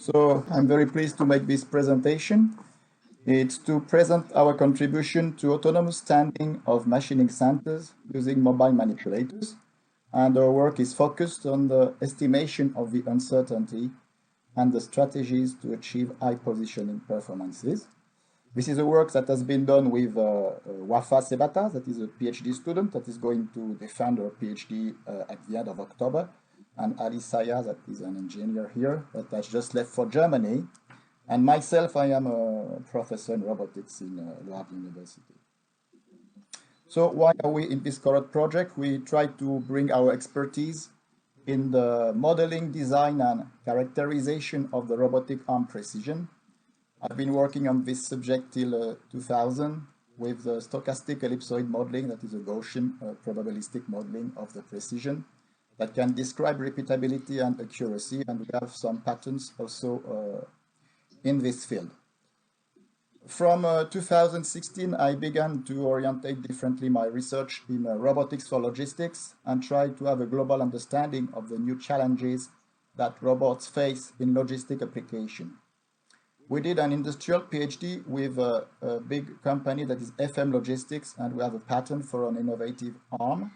So I'm very pleased to make this presentation. It's to present our contribution to autonomous standing of machining centers using mobile manipulators. And our work is focused on the estimation of the uncertainty and the strategies to achieve high positioning performances. This is a work that has been done with Wafa Sebata, that is a PhD student that is going to defend her PhD at the end of October, and Ali Saya, that is an engineer here, that has just left for Germany. And myself, I am a professor in robotics in Le Havre University. So why are we in this current project? We try to bring our expertise in the modeling, design, and characterization of the robotic arm precision. I've been working on this subject till 2000 with the stochastic ellipsoid modeling, that is a Gaussian probabilistic modeling of the precision that can describe repeatability and accuracy, and we have some patents also in this field. From 2016, I began to orientate differently my research in robotics for logistics and try to have a global understanding of the new challenges that robots face in logistic application. We did an industrial PhD with a big company that is FM Logistics, and we have a patent for an innovative arm.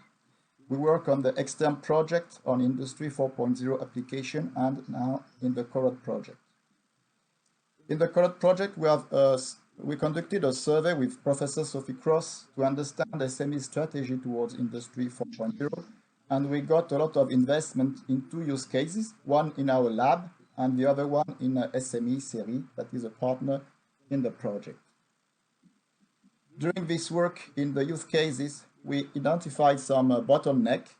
We work on the extern project on Industry 4.0 application and now in the current project. In the current project, we conducted a survey with Professor Sophie Cross to understand SME strategy towards Industry 4.0, and we got a lot of investment in two use cases, one in our lab and the other one in SME series, that is a partner in the project. During this work in the use cases, we identified some bottleneck,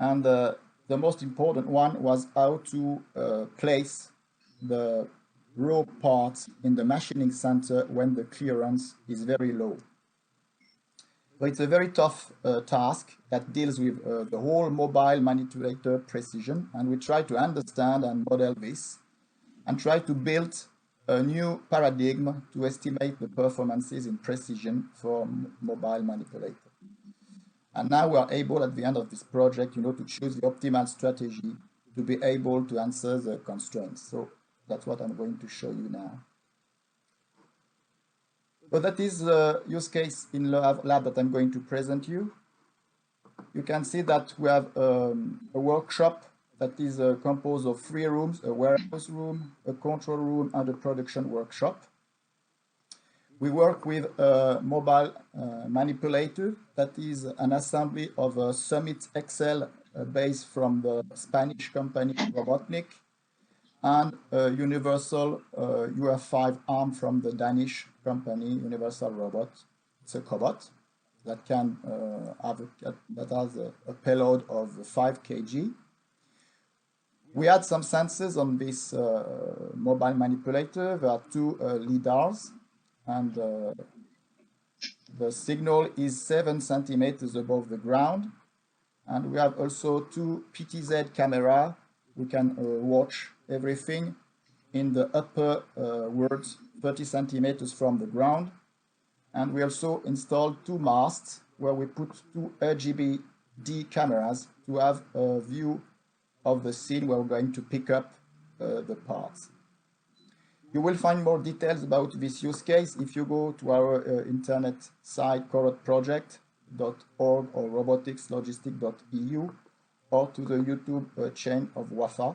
and the most important one was how to place the raw parts in the machining center when the clearance is very low. So it's a very tough task that deals with the whole mobile manipulator precision, and we try to understand and model this and try to build a new paradigm to estimate the performances in precision for mobile manipulator. And now we are able at the end of this project, to choose the optimal strategy to be able to answer the constraints. So that's what I'm going to show you now. So that is the use case in lab that I'm going to present you. You can see that we have a workshop that is composed of 3 rooms, a warehouse room, a control room, and a production workshop. We work with a mobile manipulator that is an assembly of a Summit XL based from the Spanish company Robotics, and a universal UF5 arm from the Danish company Universal Robot. It's a cobot that can that has a payload of 5 kg. We had some sensors on this mobile manipulator. There are 2 lidars, and the signal is 7 centimeters above the ground. And we have also 2 PTZ camera. We can watch everything in the upper world 30 centimeters from the ground. And we also installed 2 masts where we put 2 RGB-D cameras to have a view of the scene where we're going to pick up the parts. You will find more details about this use case if you go to our internet site corotproject.org or roboticslogistic.eu, or to the YouTube chain of Wafa.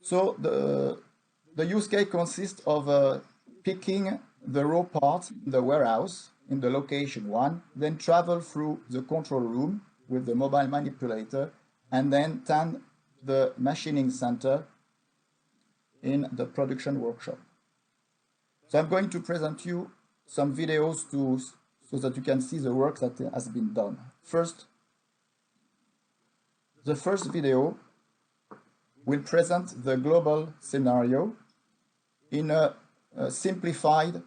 So the use case consists of picking the raw parts in the warehouse in the location 1, then travel through the control room with the mobile manipulator, and then turn the machining center in the production workshop. So I'm going to present you some videos so that you can see the work that has been done. The first video will present the global scenario in a simplified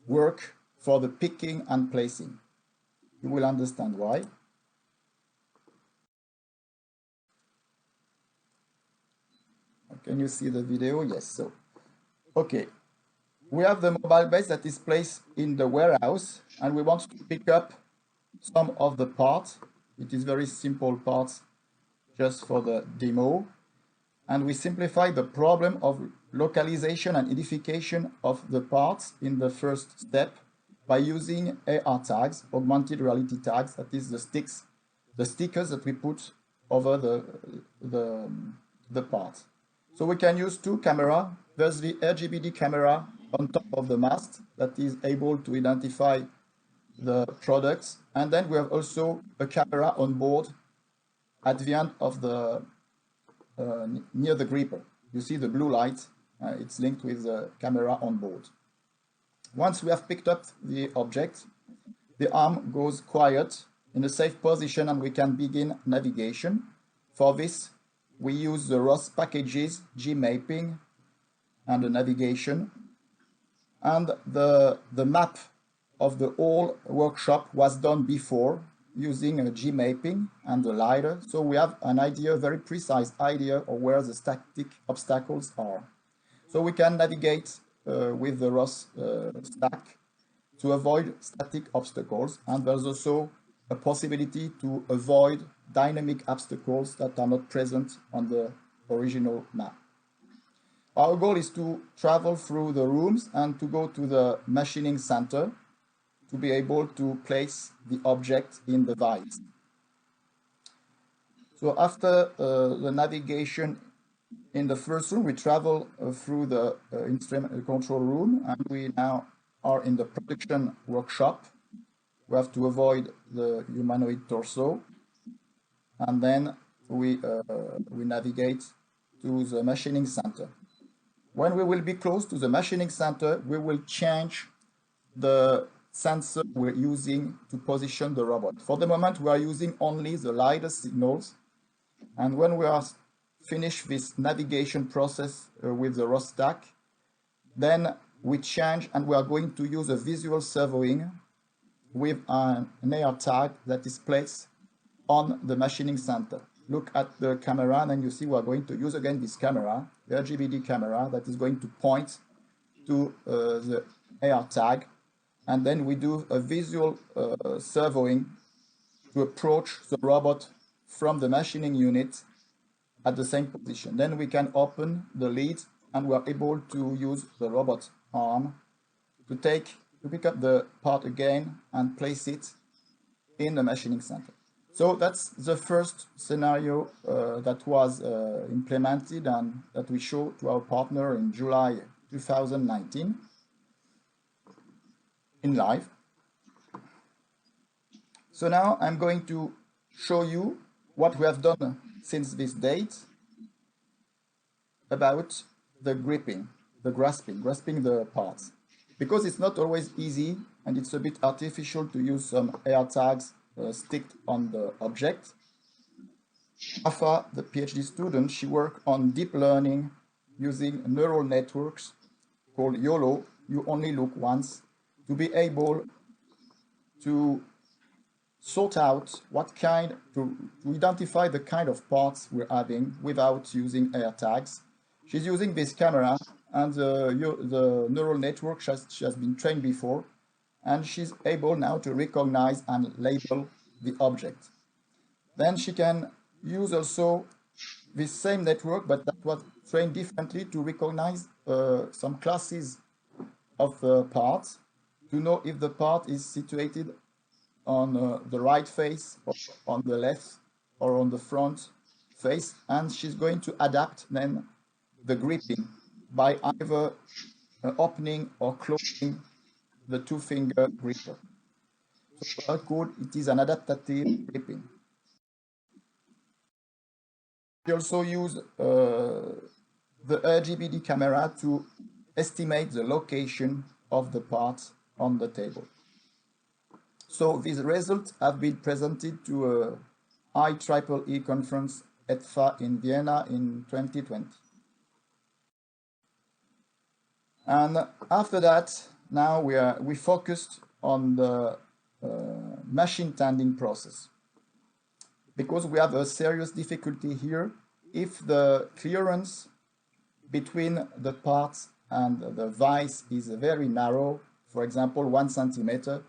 work for the picking and placing. You will understand why. Can you see the video? Yes. So, okay. We have the mobile base that is placed in the warehouse, and we want to pick up some of the parts. It is very simple parts just for the demo. and we simplify the problem of localization and identification of the parts in the first step by using AR tags, augmented reality tags, that is the stickers that we put over the parts. So we can use two cameras. There's the RGBD camera on top of the mast that is able to identify the products. And then we have also a camera on board at the end of the, near the gripper. You see the blue light, it's linked with the camera on board. Once we have picked up the object, the arm goes quiet in a safe position and we can begin navigation. For this, we use the ROS packages, G-mapping, and the navigation. And the map of the whole workshop was done before using a G-mapping and the LiDAR. So we have an idea, very precise idea of where the static obstacles are. So we can navigate with the ROS stack to avoid static obstacles. And there's also a possibility to avoid dynamic obstacles that are not present on the original map. Our goal is to travel through the rooms and to go to the machining center to be able to place the object in the vice. So after the navigation in the first room, we travel through the instrument control room, and we now are in the production workshop. We have to avoid the humanoid torso, and then we navigate to the machining center. When we will be close to the machining center, we will change the sensor we're using to position the robot. For the moment, we are using only the LiDAR signals, and when we are finished this navigation process with the ROS stack, then we change and we are going to use a visual servoing with an AR tag that is placed on the machining center. Look at the camera, and then you see we are going to use again this camera, the RGBD camera, that is going to point to the AR tag, and then we do a visual servoing to approach the robot from the machining unit at the same position. Then we can open the lid and we are able to use the robot arm to pick up the part again and place it in the machining center. So that's the first scenario that was implemented and that we showed to our partner in July 2019 in live. So now I'm going to show you what we have done since this date about the gripping, the grasping the parts. Because it's not always easy and it's a bit artificial to use some AR tags sticked on the object. Afa, the PhD student, she worked on deep learning using neural networks called YOLO, you only look once, to be able to sort out to identify the kind of parts we're having without using AR tags. She's using this camera, and the neural network she has been trained before, and she's able now to recognize and label the object. Then she can use also this same network, but that was trained differently, to recognize some classes of parts, to know if the part is situated on the right face, or on the left, or on the front face, and she's going to adapt then the gripping by either opening or closing the two-finger gripper. So it is an adaptive gripping. We also use the RGBD camera to estimate the location of the parts on the table. So these results have been presented to a IEEE conference ETFA in Vienna in 2020. And after that, now we focused on the machine tending process, because we have a serious difficulty here. If the clearance between the parts and the vise is very narrow, for example 1 centimeter,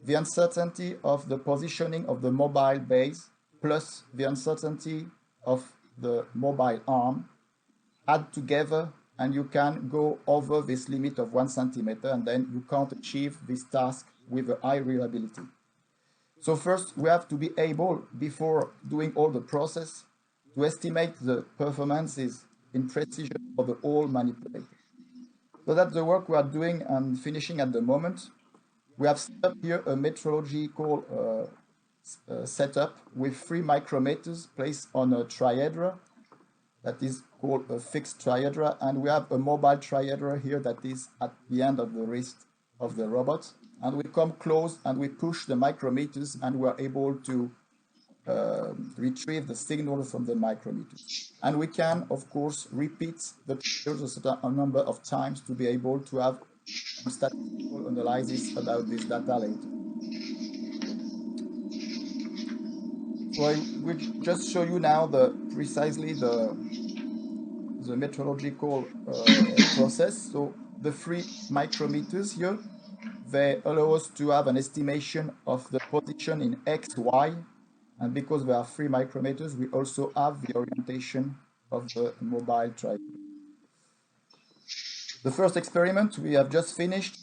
the uncertainty of the positioning of the mobile base plus the uncertainty of the mobile arm add together, and you can go over this limit of 1 centimeter, and then you can't achieve this task with a high reliability. So first, we have to be able, before doing all the process, to estimate the performances in precision of the whole manipulator. So that's the work we are doing and finishing at the moment. We have set up here a metrological setup with 3 micrometers placed on a trihedra that is called a fixed trihedra, and we have a mobile trihedra here that is at the end of the wrist of the robot. And we come close and we push the micrometers, and we are able to retrieve the signal from the micrometers. And we can, of course, repeat the trials a number of times to be able to have some statistical analysis about this data later. So I will just show you now precisely the metrological process. So the 3 micrometers here, they allow us to have an estimation of the position in X, Y, and because there are 3 micrometers, we also have the orientation of the mobile triangle. The first experiment we have just finished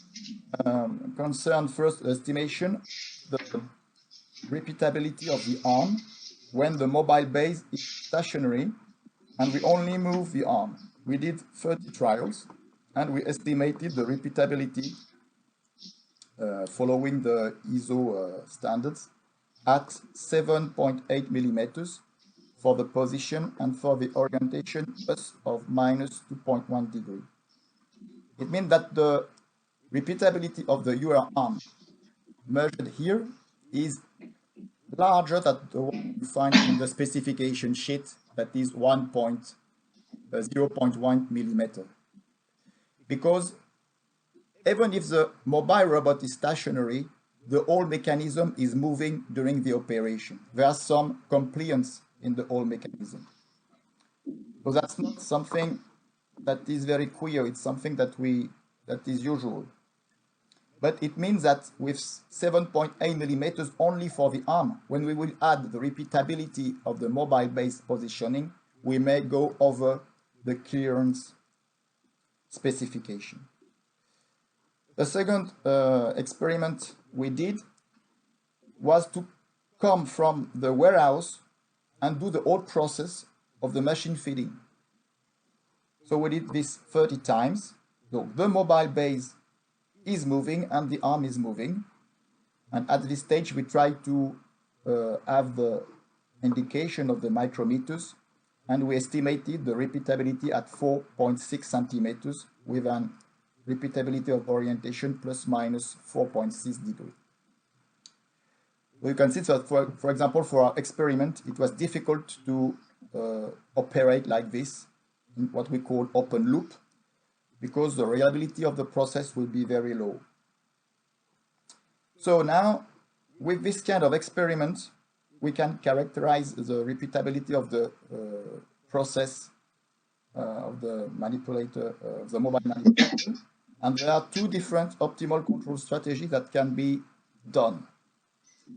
concerned first estimation the repeatability of the arm when the mobile base is stationary and we only move the arm. We did 30 trials and we estimated the repeatability following the ISO standards at 7.8 millimeters for the position and for the orientation plus of minus 2.1 degree. It means that the repeatability of the UR arm measured here is larger than the one you find in the specification sheet, that is 0.1 millimeter. Because even if the mobile robot is stationary, the whole mechanism is moving during the operation. There are some compliance in the whole mechanism. So that's not something that is very clear. It's something that is usual. But it means that with 7.8 millimeters only for the arm, when we will add the repeatability of the mobile-based positioning, we may go over the clearance specification. The second experiment we did was to come from the warehouse and do the whole process of the machine feeding. So we did this 30 times. So the mobile base is moving and the arm is moving. And at this stage, we try to have the indication of the micrometers, and we estimated the repeatability at 4.6 centimeters with an repeatability of orientation plus minus 4.6 degrees. You can see that, for example, for our experiment, it was difficult to operate like this in what we call open loop, because the reliability of the process will be very low. So now, with this kind of experiment, we can characterize the repeatability of the process of the manipulator, the mobile manipulator. And there are 2 different optimal control strategies that can be done.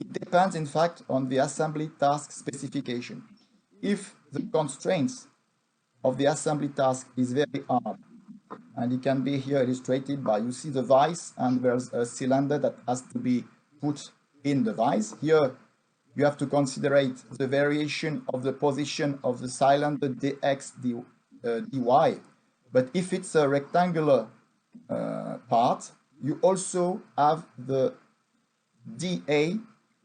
It depends, in fact, on the assembly task specification. If the constraints of the assembly task is very hard, and it can be here illustrated by, you see the vise, and there's a cylinder that has to be put in the vise. Here, you have to consider the variation of the position of the cylinder dx dy. But if it's a rectangular part, you also have the dA,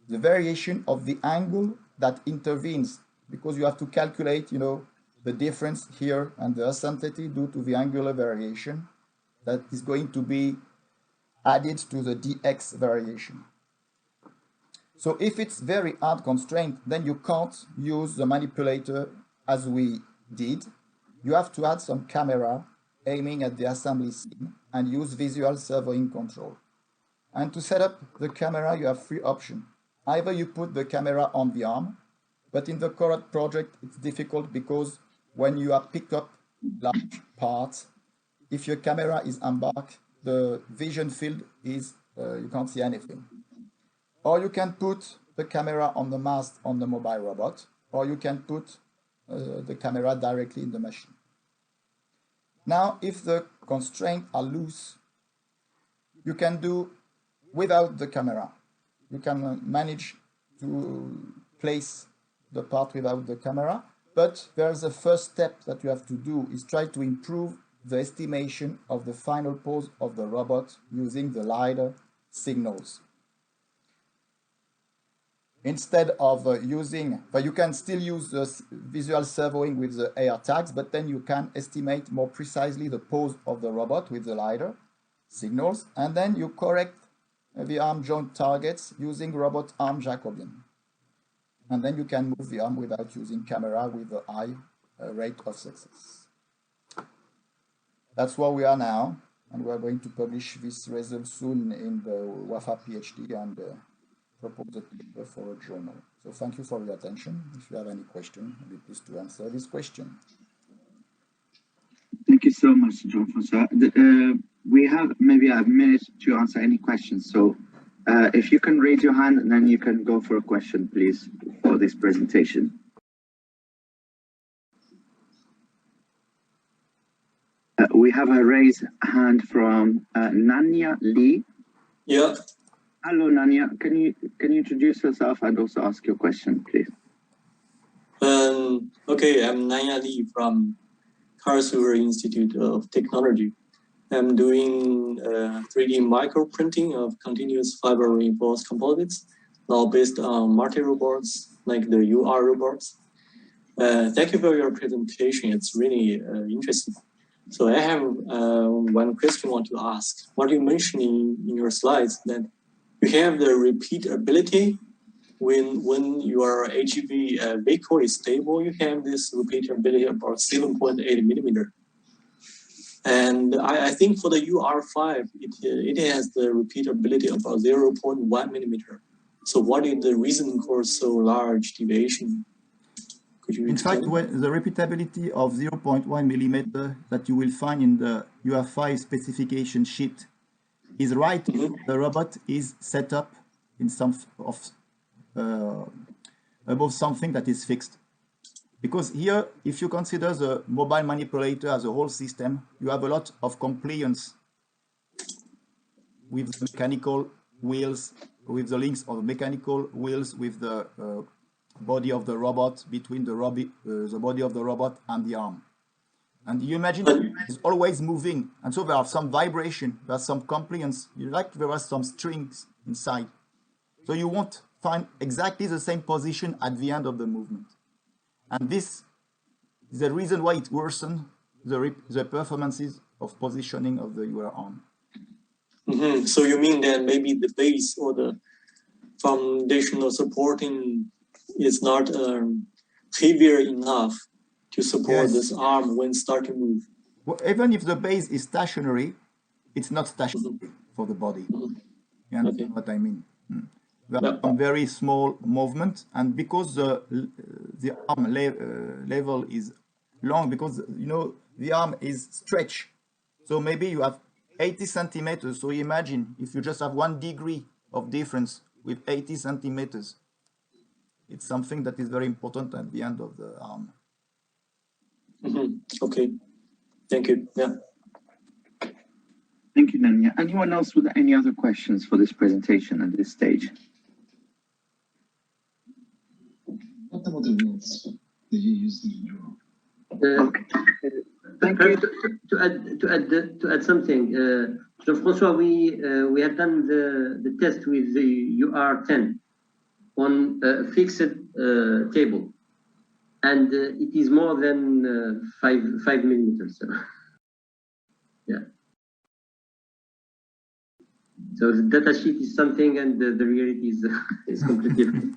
the variation of the angle that intervenes, because you have to calculate, the difference here and the uncertainty due to the angular variation that is going to be added to the dx variation. So if it's very hard constraint, then you can't use the manipulator as we did. You have to add some camera aiming at the assembly scene and use visual surveying control. And to set up the camera, you have 3 options. Either you put the camera on the arm, but in the current project, it's difficult because when you have picked up large parts, if your camera is embarked, the vision field is, you can't see anything. Or you can put the camera on the mast on the mobile robot, or you can put the camera directly in the machine. Now, if the constraints are loose, you can do without the camera. You can manage to place the part without the camera, but there's a first step that you have to do is try to improve the estimation of the final pose of the robot using the LiDAR signals. Instead of using, but you can still use the visual servoing with the AR tags, but then you can estimate more precisely the pose of the robot with the LiDAR signals, and then you correct the arm joint targets using robot arm Jacobian. And then you can move the arm without using camera with a high rate of success. That's where we are now, and we are going to publish this result soon in the WAFA PhD and propose a paper for a journal. So thank you for your attention. If you have any question, I'll be pleased to answer this question. Thank you so much, Jean Francois. We have maybe a minute to answer any questions. So if you can raise your hand, and then you can go for a question, please, for this presentation. We have a raised hand from Nanya Lee. Yeah. Hello, Nanya. Can you introduce yourself and also ask your question, please? Okay, I'm Nanya Lee from Karlsruhe Institute of Technology. I'm doing 3D microprinting of continuous fiber reinforced composites, now based on multi-robots like the UR robots. Thank you for your presentation. It's really interesting. So I have one question I want to ask. What you mentioned in your slides that you have the repeatability when your HEV vehicle is stable, you have this repeatability about 7.8 millimeter. And I think for the UR5, it has the repeatability about 0.1 millimeter. So what is the reason for so large deviation? Could you explain? In fact, the repeatability of 0.1 millimeter that you will find in the UR5 specification sheet is right. The robot is set up in some above something that is fixed. Because here, if you consider the mobile manipulator as a whole system, you have a lot of compliance with the mechanical wheels, with the links of the mechanical wheels, with the body of the robot, between the body of the robot and the arm. And you imagine that it's always moving, and so there are some vibration, there's some compliance, there are some strings inside. So you won't find exactly the same position at the end of the movement. And this is the reason why it worsens the performances of positioning of the UR arm. So you mean that maybe the base or the foundational supporting is not heavier enough to support this arm when start to move? Well, even if the base is stationary, it's not stationary for the body. You understand what I mean? There are some very small movement, and because the arm level is long, because you know the arm is stretched, so maybe you have 80 centimeters. So imagine if you just have 1 degree of difference with 80 centimeters. It's something that is very important at the end of the arm. Okay, thank you. Yeah. Thank you, Nanya. Anyone else with any other questions for this presentation at this stage? What about the rules that you use in your Okay. Thank you. To add something, Jean Francois, we have done the test with the UR10 on a fixed cable, and it is more than 5 millimeters. So. Yeah. So the data sheet is something, and the reality is completely different.